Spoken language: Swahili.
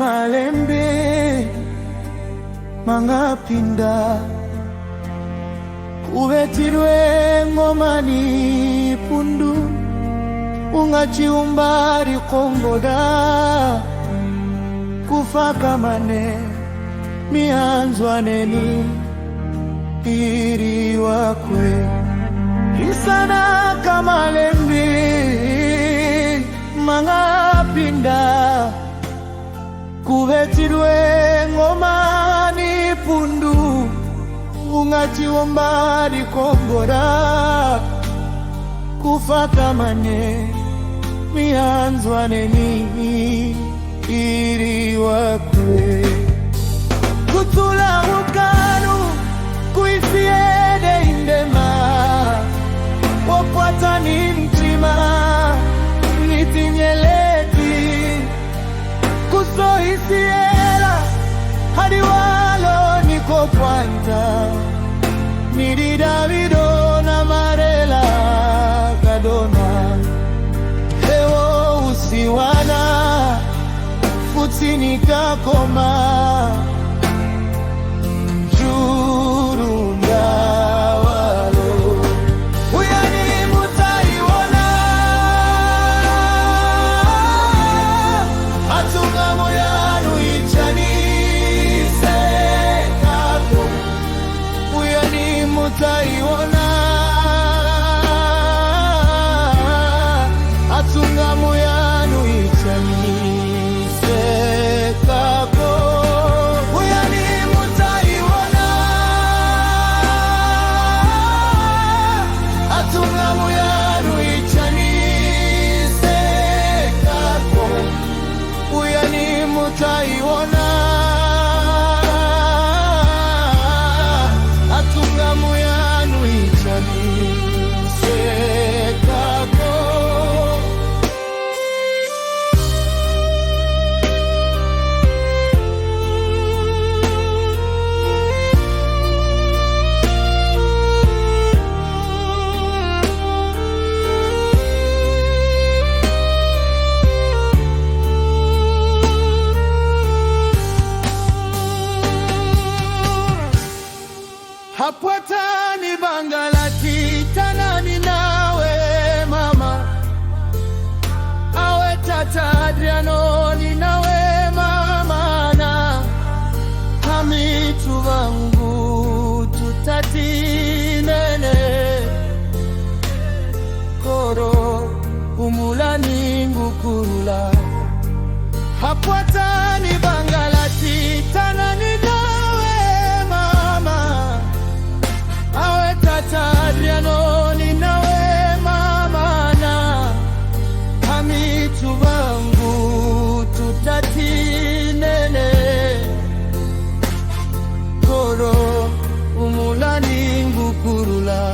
kamalembe mangapinda kuvetirwe ngomani pundu ungachiumbari kongoda kufaka mane mianzwaneni iri wakwe isana kamalembe mangapinda kuvetirwe ngomani pundu ungachiumbari kongora kufaka mane mianzwaneni iri wakwe kutula ukanu kuisiede indema wapwata ni mtima nitinyeleti kusoisiela hadi walo niko kwanta nidi Davido na Marela kadona hewo usiwana futini kakoma jurunda walo uyani mutaiwona atunga moyanu ichanise kako uyani mutaiwona atunga moyanu ichanise kako uyani mutaiwona atunga moyanu ichanise kako uyani mutaiwona atunga moyanu ichanise kako. Hapwata ni bangalati tanani nawe mama awe tata Adriano ni nawe mama na hamitu vangu tutatinene koro umulani ngukurula hapwata ni bangalati tanani Adriano ni nawe mama na hamitu vangu tutatinene koro umulani ngukurula